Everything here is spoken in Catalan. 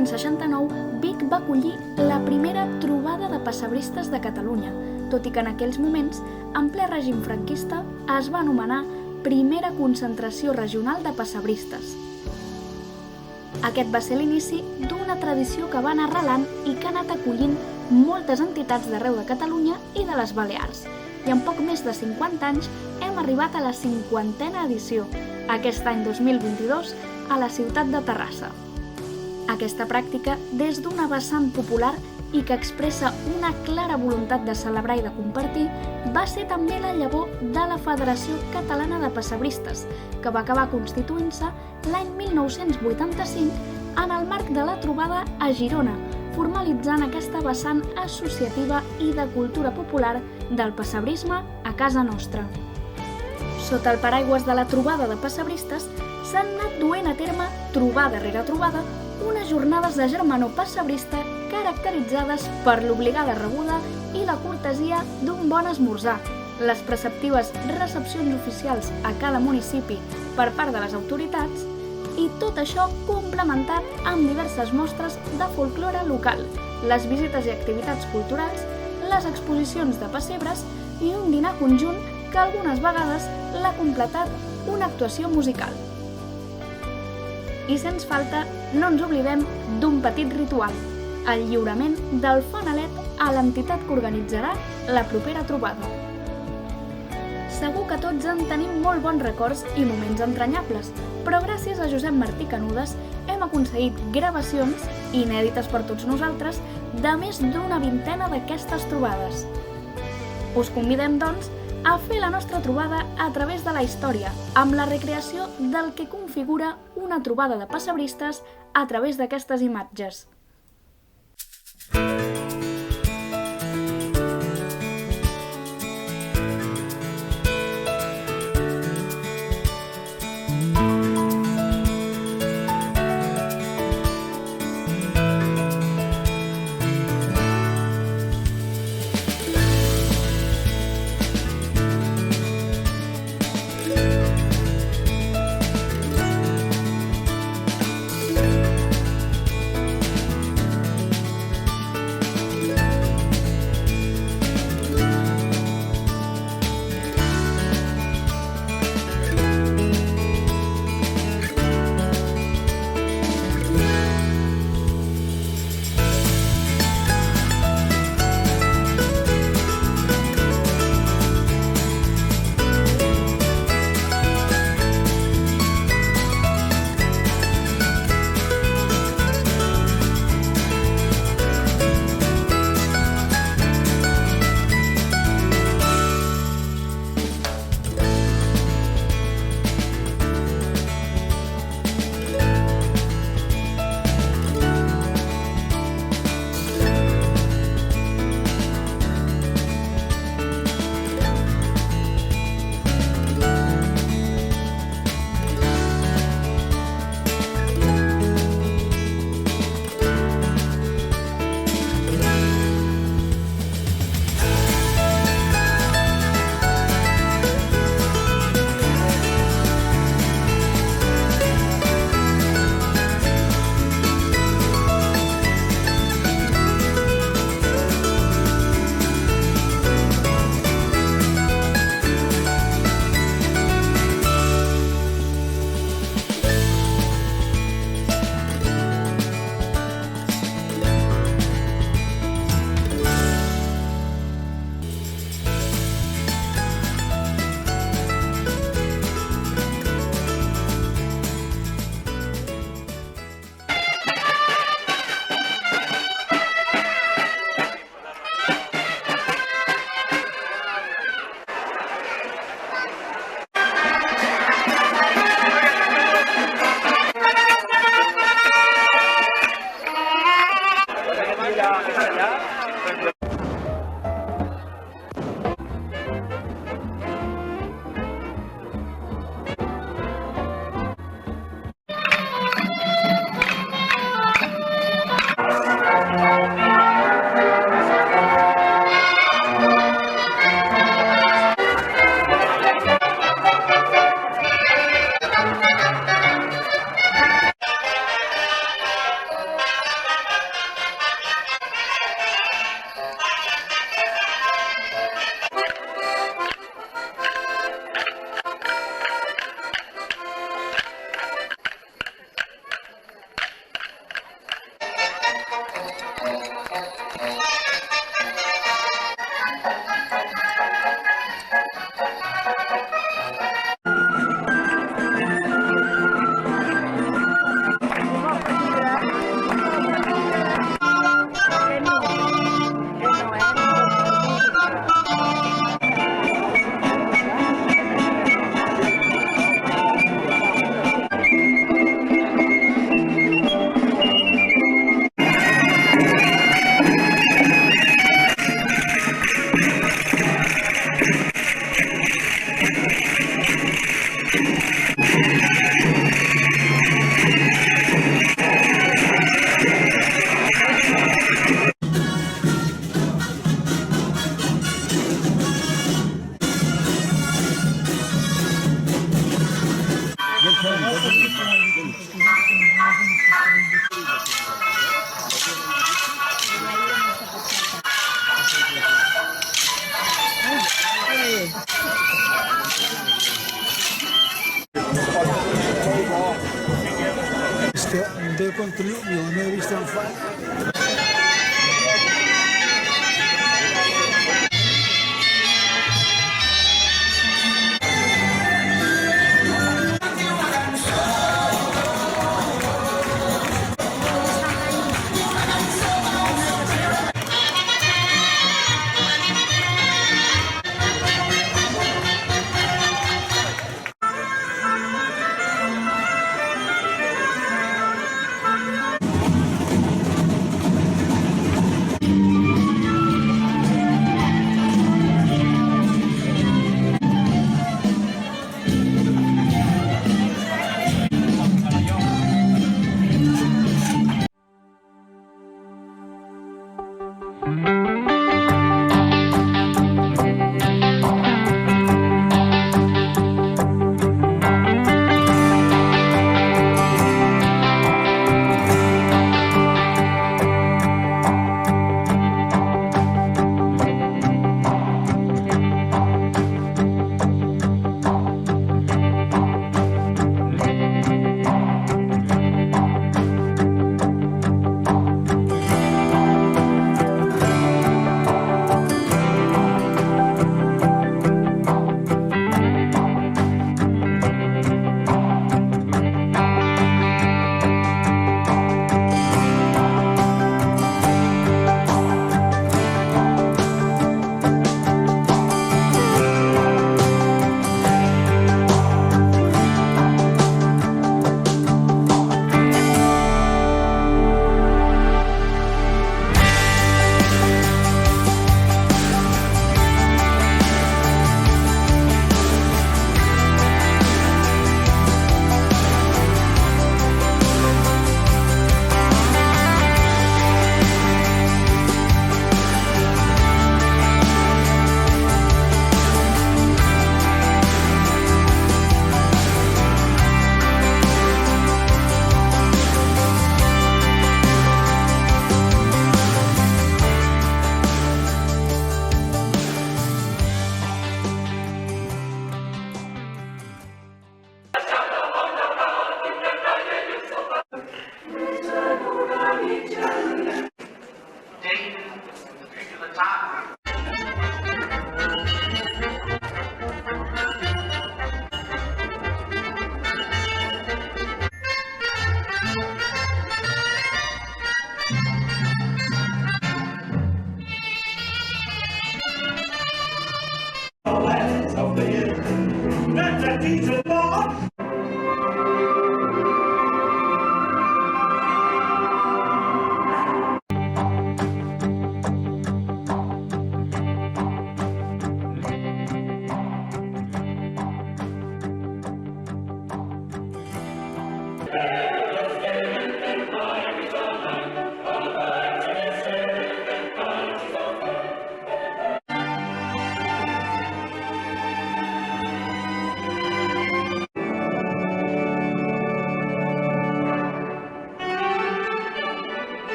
1969, Vic va acollir la primera trobada de pessebristes de Catalunya, tot i que en aquells moments, en ple règim franquista, es va anomenar Primera Concentració Regional de Pessebristes. Aquest va ser l'inici d'una tradició que va anar arrelant i que ha anat acollint moltes entitats d'arreu de Catalunya i de les Balears. I en poc més de 50 anys hem arribat a la 50a edició, aquest any 2022, a la ciutat de Terrassa. Aquesta pràctica, des d'una vessant popular i que expressa una clara voluntat de celebrar i de compartir, va ser també la llavor de la Federació Catalana de Pessebristes, que va acabar constituint-se l'any 1985 en el marc de la trobada a Girona, formalitzant aquesta vessant associativa i de cultura popular del pessebrisme a casa nostra. Sota el paraigües de la trobada de pessebristes s'han anat duent a terme, trobada rere trobada, unes jornades de germanor pessebrista caracteritzades per l'obligada rebuda i la cortesia d'un bon esmorzar, les preceptives recepcions oficials a cada municipi per part de les autoritats i tot això complementat amb diverses mostres de folklore local, les visites i activitats culturals, les exposicions de pessebres i un dinar conjunt que algunes vegades l'ha completat una actuació musical. I sens falta, no ens oblidem d'un petit ritual, el lliurament del fanalet a l'entitat que organitzarà la propera trobada. Segur que tots en tenim molt bons records i moments entranyables, però gràcies a Josep Martí Canudes hem aconseguit gravacions, inèdites per tots nosaltres, de més d'una vintena d'aquestes trobades. Us convidem, doncs, a fer la nostra trobada a través de la història, amb la recreació del que configura una trobada de pessebristes a través d'aquestes imatges. com triomf i la meva vista em fa